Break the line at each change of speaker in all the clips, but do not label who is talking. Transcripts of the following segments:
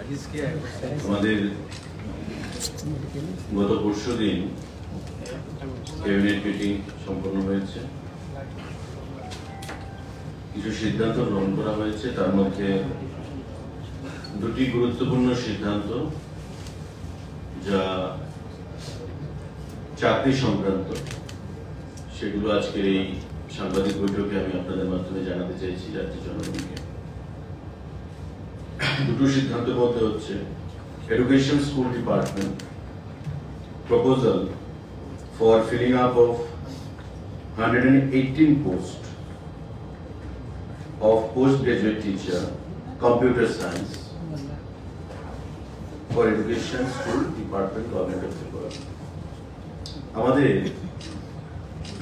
আমাদের গত পরশুদিন ক্যাবিনেট মিটিং সম্পন্ন হয়েছে। কিছু সিদ্ধান্ত গ্রহণ করা হয়েছে, তার মধ্যে দুটি গুরুত্বপূর্ণ সিদ্ধান্ত যা চাকরি সংক্রান্ত, সেগুলো আজকের এই সাংবাদিক বৈঠকে আমি আপনাদের মাধ্যমে জানাতে চাইছি জাতীয় জনগণকে। দুটো সিদ্ধান্তের মধ্যে হচ্ছে education school department proposal for filling up of 118 post of postgraduate teacher computer science for education school department government of Tripura। আমাদের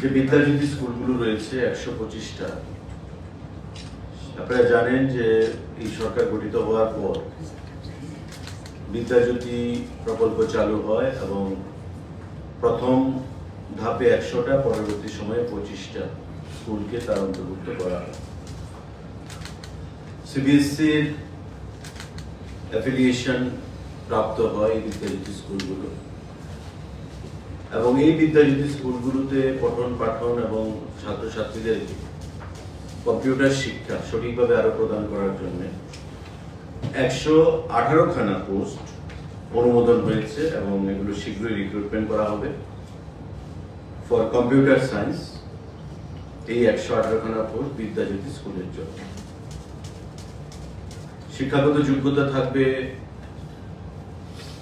যে বিদ্যাজ্যোতি স্কুলগুলো রয়েছে 125টা, আপনারা জানেন যে এই সরকার গঠিত হওয়ার পর বিদ্যাজ্যোতি প্রকল্প চালু হয় এবং প্রথম ধাপে 100টা, পরবর্তী সময়ে 25টা স্কুলকে তার অন্তর্ভুক্ত করা হয়। সিবিএসসির অ্যাফিলিয়েশন প্রাপ্ত হয় এই বিদ্যাজ্যোতি স্কুলগুলো, এবং এই বিদ্যাজ্যোতি স্কুলগুলোতে পঠন পাঠন এবং ছাত্রছাত্রীদেরকে কম্পিউটার শিক্ষা সঠিকভাবে আরো প্রদান করার জন্য 118খানা পোস্ট অনুমোদন হয়েছে এবং এগুলো শীঘ্রই রিক্রুটমেন্ট করা হবে ফর কম্পিউটার সায়েন্স। এই 118খানা পোস্ট বিদ্যাজ্যোতি স্কুলের জন্য। শিক্ষাগত যোগ্যতা থাকবে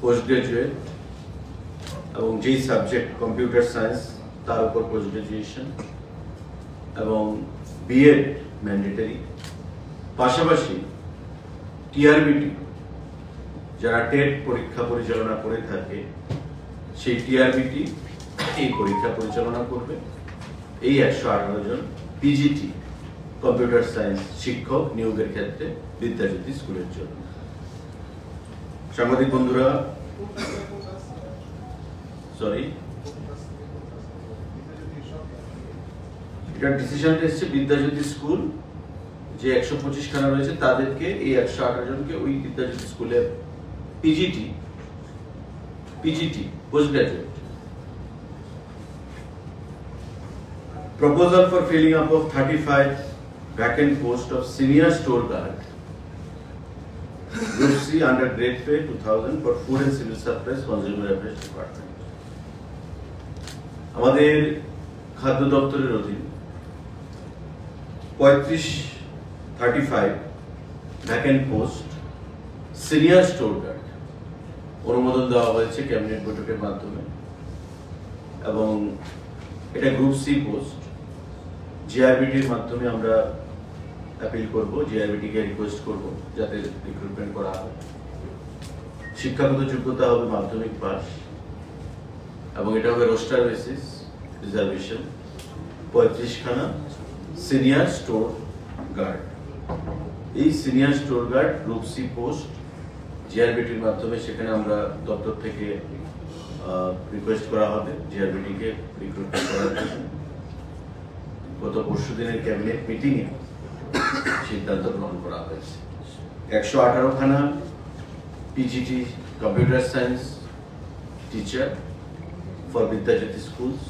পোস্ট গ্রাজুয়েট, এবং যেই সাবজেক্ট কম্পিউটার সায়েন্স তার উপর পোস্ট গ্রাজুয়েশন, এবং বিএড ম্যান্ডেটরি। পাশাপাশি টিআরবিটি যারা টেট পরীক্ষা পরিচালনা করে থাকে, সেই টিআরবিটি এই পরীক্ষা পরিচালনা করবে। এই 118 জন পিজিটি কম্পিউটার সায়েন্স শিক্ষক নিয়োগের ক্ষেত্রে বিদ্যাজ্যোতি স্কুলের জন্য। সাংবাদিক বন্ধুরা, এটা ডিসিশনটা এসেছে বিদ্যাজ্যোতি স্কুল যে 125খানা রয়েছে তাদেরকে, এই 118 জনকে ওই বিদ্যাজ্যোতি স্কুলের PGT post graduate proposal for filling up of 35 vacant post of senior store guard Group C under grade pay 2000 for food and civil supplies consumer affairs department। আমাদের খাদ্য দপ্তরের অধীন 35 vacant post senior store guard অনুমোদন দেওয়া হয়েছে cabinet বৈঠকের মাধ্যমে, এবং এটা গ্রুপ সি পোস্ট। জিআরবিটির মাধ্যমে আমরা অ্যাপিল করব, জিআরবিটিকে রিকোয়েস্ট করব যাতে রিক্রুটমেন্ট করা হয়। শিক্ষাগত যোগ্যতা হবে মাধ্যমিক পাস, এবং এটা হবে রোস্টার বেসিস রিজার্ভেশন। 35খানা সিনিয়র স্টোর গার্ড। এই senior store guard group C post জিআরবিটির মাধ্যমে সেখানে আমরা দপ্তর থেকে রিকোয়েস্ট করা হবে জিআরবিটিকে রিক্রুটমেন্ট করার জন্য। গত পরশুদিনের ক্যাবিনেট মিটিংয়ে সিদ্ধান্ত গ্রহণ করা হয়েছে। 118খানা PGT computer science teacher for Vidyajyoti schools,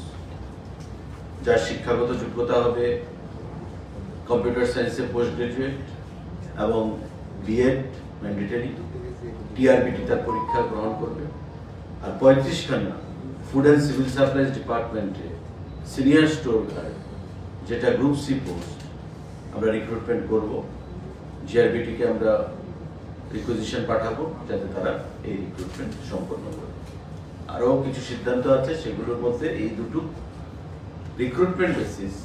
যার শিক্ষাগত যোগ্যতা হবে কম্পিউটার সায়েন্সে পোস্ট গ্রাজুয়েট এবং বিএড ম্যান্ডেটরি। টিআরবিটি তার পরীক্ষা গ্রহণ করবে। আর 35খানা ফুড অ্যান্ড সিভিল সাপ্লাইজ ডিপার্টমেন্টে সিনিয়র স্টোর গার্ড, যেটা গ্রুপ সি পোস্ট, আমরা রিক্রুটমেন্ট করব। জিআরবিটিকে আমরা রিকুইজিশন পাঠাবো যাতে তারা এই রিক্রুটমেন্ট সম্পন্ন করে। আরও কিছু সিদ্ধান্ত আছে, সেগুলোর মধ্যে এই দুটো রিক্রুটমেন্ট বেসিস,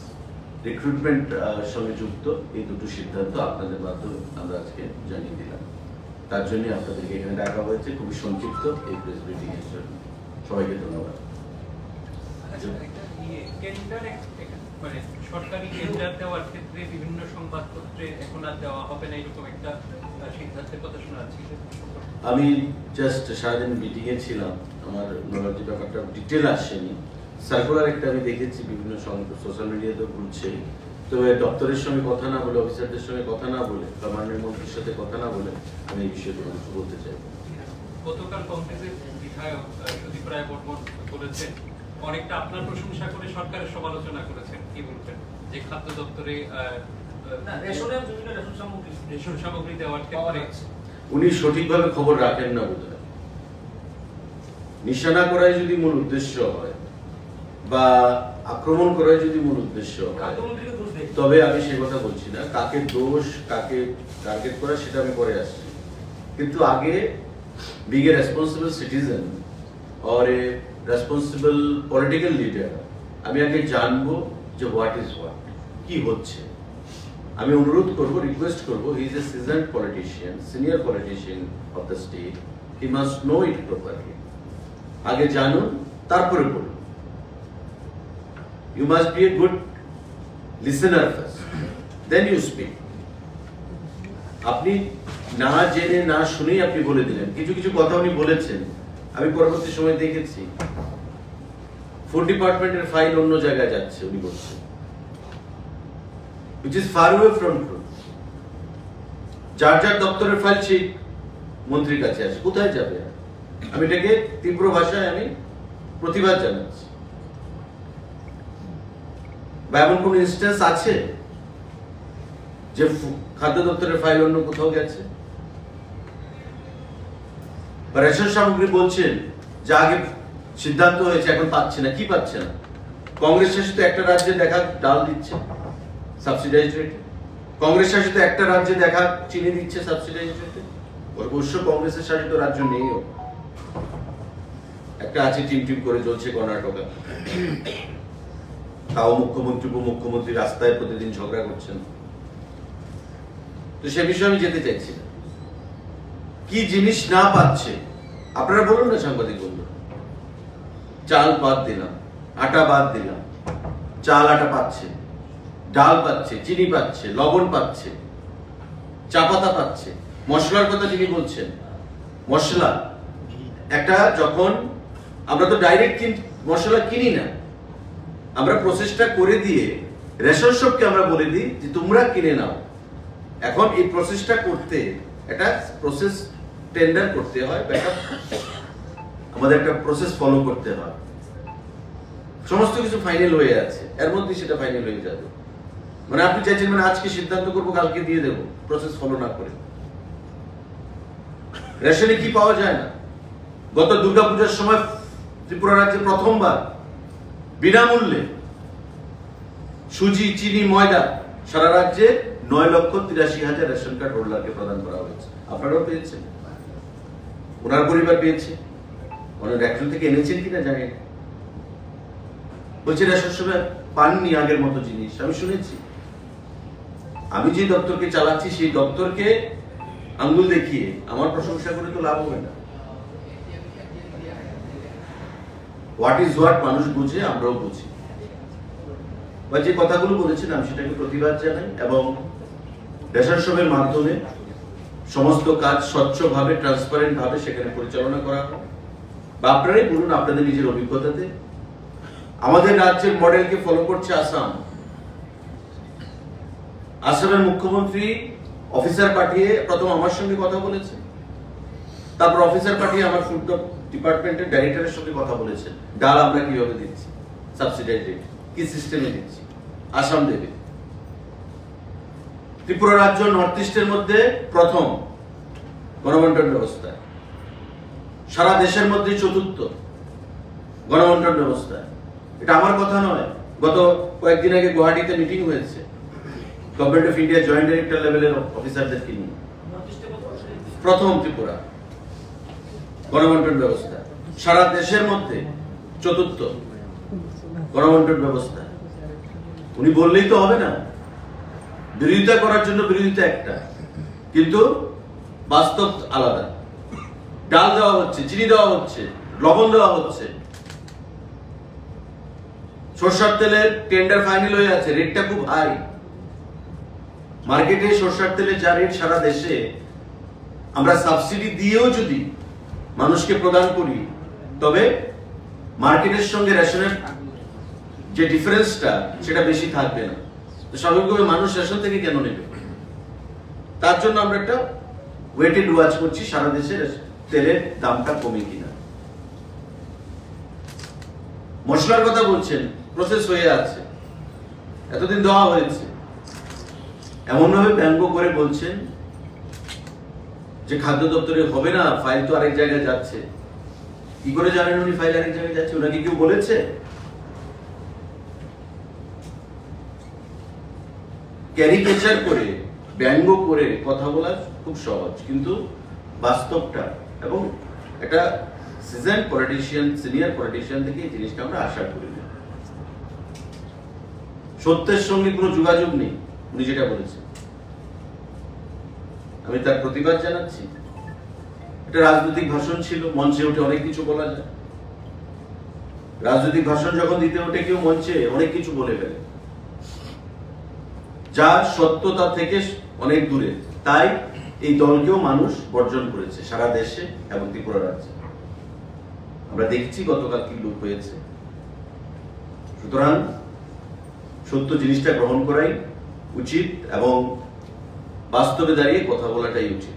রিক্রুটমেন্ট সঙ্গে যুক্ত এই দুটো সিদ্ধান্ত আপনাদের মাধ্যমে আমরা আজকে জানিয়ে দিলাম। তার জন্য আপনাদেরকে এখানে ডাকা হয়েছে, খুবই সংক্ষিপ্ত এই প্রেস ব্রিফিং এর জন্য। সবাইকে ধন্যবাদ।
সরকারি টেন্ডার দেওয়ার ক্ষেত্রে বিভিন্ন সংবাদপত্রে এখন আর দেওয়া হবে না, এরকম একটা সিদ্ধান্তের কথা শোনা যাচ্ছে।
আমি জাস্ট সারাদিন মিটিং এ ছিলাম, আমার নলেজ ব্যাপারটা ডিটেল আসেনি। সার্কুলার একটা আমি দেখেছি বিভিন্ন সোশ্যাল মিডিয়াতে ঘুরছে, তবে দপ্তরের সঙ্গে কথা না বলে, অফিসারদের সঙ্গে কথা না বলে বা মাননীয় মন্ত্রীর সাথে কথা না বলে আমি এই বিষয়ে কোনো কিছু বলতে চাই।
গতকাল কংগ্রেসের বিধায়ক সুদীপ রায় বর্মন বলেছেন, অনেকটা আপনার প্রশংসা করে সরকারের সমালোচনা করেছেন, কি বলবেন যে খাদ্য দপ্তরে রেশন সামগ্রী দেওয়ার ক্ষেত্রে
উনি সঠিকভাবে খবর রাখেন না বোধ হয়। নিশানা করাই যদি মূল উদ্দেশ্য হয় বা আক্রমণ করাই যদি মূল উদ্দেশ্য হয়, তবে আমি সে কথা বলছি না। কাকে দোষ, কাকে টার্গেট করা, সেটা আমি পরে আসছি। কিন্তু আগে being a responsible citizen or a responsible political leader, আমি আগে জানবো যে what is what, কি হচ্ছে। আমি অনুরোধ করব, রিকোয়েস্ট করব, he is a seasoned politician, senior politician of the state, he must know it properly. আগে জানুন, তারপরে বলুন। You must be a good listener first, then you speak. আপনি না জেনে না শুনেই আপনি বলে দিলেন। কিছু কিছু কথা উনি বলেছেন, আমি পরবর্তী সময় দেখেছি ফুড ডিপার্টমেন্টের ফাইল অন্য জায়গায় যাচ্ছে উনি বলছেন, which is far away from truth. যার যার দপ্তরের ফাইল সেই মন্ত্রীর কাছে আসে, কোথায় যাবে? আমি এটাকে তীব্র ভাষায় আমি প্রতিবাদ জানাচ্ছি। বা এমন কোন ইনস্ট্যান্স আছে যে খাদ্য দপ্তরের ফাইল অন্য কোথাও গেছে? বা রেশন সামগ্রী বলছেন যে আগে সিদ্ধান্ত হয়েছে, এখন পাচ্ছে না। কি পাচ্ছে না? কংগ্রেস শাসিত একটা রাজ্যে দেখা ডাল দিচ্ছে সাবসিডাইজড রেটে, কংগ্রেস শাসিত একটা রাজ্যে দেখা চিনি দিচ্ছে সাবসিডাইজড রেটে। অবশ্য কংগ্রেসের শাসিত রাজ্য নেইও, একটা আছে টিম টিম করে চলছে কর্ণাটকা, তাও মুখ্যমন্ত্রী উপমুখ্যমন্ত্রী রাস্তায় প্রতিদিন ঝগড়া করছেন। তো সে বিষয়ে আমি যেতে চাইছি না। কি জিনিস না পাচ্ছে আপনারা বলুন না সাংবাদিক বন্ধু। চাল বাদ দিলাম, আটা বাদ দিলাম, চাল আটা পাচ্ছে, ডাল পাচ্ছে, চিনি পাচ্ছে, লবণ পাচ্ছে, চা পাতা পাচ্ছে। মশলার কথা যিনি বলছেন, মশলা একটা, যখন আমরা তো ডাইরেক্ট মশলা কিনি না, আমরা প্রসেসটা করে দিয়ে রেশন শপকে আমরা বলে দিই যে তোমরা কিনে নাও। এখন এই প্রসেসটা করতে একটা প্রসেস টেন্ডার করতে হয়, আমাদের একটা প্রসেস ফলো করতে হয়। সমস্ত কিছু ফাইনাল হয়ে আছে, এর মধ্যে সেটা ফাইনাল হয়ে যাবে। মানে আপনি চাইছেন মানে আজকে সিদ্ধান্ত করবো, কালকে দিয়ে দেবো, প্রসেস ফলো না করে। রেশনে কি পাওয়া যায় না? গত দুর্গাপূজার সময় ত্রিপুরা রাজ্যে প্রথমবার বিনামূল্যে সুজি, চিনি, ময়দা সারা রাজ্যে 9,83,000 রেশন কার্ড হোল্ডারকে প্রদান করা হয়েছে। আপনারাও পেয়েছেন, ওনার পরিবার পেয়েছে, ওনার একজন থেকে এনেছেন কিনা জানি না। বলছে রেশন সময় পাননি আগের মতো জিনিস। আমি শুনেছি, আমি যে দপ্তরকে চালাচ্ছি সেই দপ্তরকে আঙ্গুল দেখিয়ে আমার প্রশংসা করে তো লাভ হবে না। হোয়াট ইজ হোয়াট মানুষ বুঝে, আমরাও বুঝি। বা যে কথাগুলো বলেছেন আমি সেটাকে প্রতিবাদ জানাই, এবং রেশন শপের মাধ্যমে সমস্ত কাজ স্বচ্ছভাবে, ট্রান্সপারেন্ট ভাবে সেখানে পরিচালনা করা হয়। বা আপনারাই বলুন আপনাদের নিজের অভিজ্ঞতাতে। আমাদের রাজ্যের মডেলকে ফলো করছে আসাম। আসামের মুখ্যমন্ত্রী অফিসার পাঠিয়ে প্রথম আমার সঙ্গে কথা বলেছে, তারপর অফিসার পাঠিয়ে আমার ফুড ডিপার্টমেন্টের ডাইরেক্টরের সঙ্গে কথা বলেছেন। ডাল আমরা কিভাবে দিচ্ছি, সাবসিডাইজড রেট কি সিস্টেমে দিচ্ছি, আসাম দেবে। ত্রিপুরা রাজ্য নর্থ ইস্টের মধ্যে প্রথম গণবন্টন ব্যবস্থা, সারা দেশের মধ্যে চতুর্থ গণবন্টন ব্যবস্থা। এটা আমার কথা নয়, গত কয়েকদিন আগে গুয়াহাটিতে মিটিং হয়েছে government of India joint director লেভেলের অফিসারদেরকে নিয়ে। প্রথম ত্রিপুরা গণবন্টন ব্যবস্থা, সারা দেশের মধ্যে চতুর্থ গণবন্টন ব্যবস্থা। উনি বললেই তো হবে না, বিরোধিতা করার জন্য বিরোধিতা একটা, কিন্তু বাস্তব আলাদা। ডাল দেওয়া হচ্ছে, চিনি দেওয়া হচ্ছে, লবণ দেওয়া হচ্ছে। সরষের তেলের টেন্ডার ফাইনাল হয়ে আছে, রেটটা খুব হাই। মার্কেটে সরষের তেলের যা রেট সারা দেশে, আমরা সাবসিডি দিয়েও যদি মানুষকে প্রদান করি, তবে মার্কেটের সঙ্গে রেশনের যে ডিফারেন্সটা সেটা বেশি থাকবে না। তো স্বাভাবিকভাবে মানুষ রেশন থেকে কেন নেবে? তার জন্য আমরা একটা ওয়েটেড ওয়াচ করছি সারা দেশে তেলের দামটা কমে কিনা। মশলার কথা বলছেন, প্রসেস হয়ে আছে, এতদিন দেওয়া হয়েছে, এমন ভাবে ব্যঙ্গ করে বলছেন যে খাদ্য দপ্তরে হবে না, ফাইল তো আরেক জায়গায় যাচ্ছে। কি করে জানেন উনি ফাইল আরেক জায়গায় যাচ্ছে? ওনাকে কেউ বলেছে? ক্যারিকেচার করে, ব্যঙ্গ করে কথা বলা খুব সহজ, কিন্তু বাস্তবটা এবং একটা সিজন পলিটিশিয়ান, সিনিয়র পলিটিশিয়ান থেকে এই জিনিসটা আমরা আশা করি না। সত্যের সঙ্গে কোনো যোগাযোগ নেই উনি যেটা বলেছেন, আমি তার প্রতিবাদ জানাচ্ছি। এটা রাজনৈতিক ভাষণ ছিল, মঞ্চে উঠে অনেক কিছু বলা যায়। রাজনৈতিক ভাষণ যখন দিতে ওঠে কেউ মঞ্চে অনেক কিছু বলে ফেলে, যা সত্যতা থেকে অনেক দূরে। তাই এই দলকেও মানুষ বর্জন করেছে সারা দেশে এবং ত্রিপুরা রাজ্যে। আমরা দেখছি গতকাল কি লোক হয়েছে। সুতরাং সত্য জিনিসটা গ্রহণ করাই উচিত এবং বাস্তবে দাঁড়িয়ে কথা বলাটাই উচিত।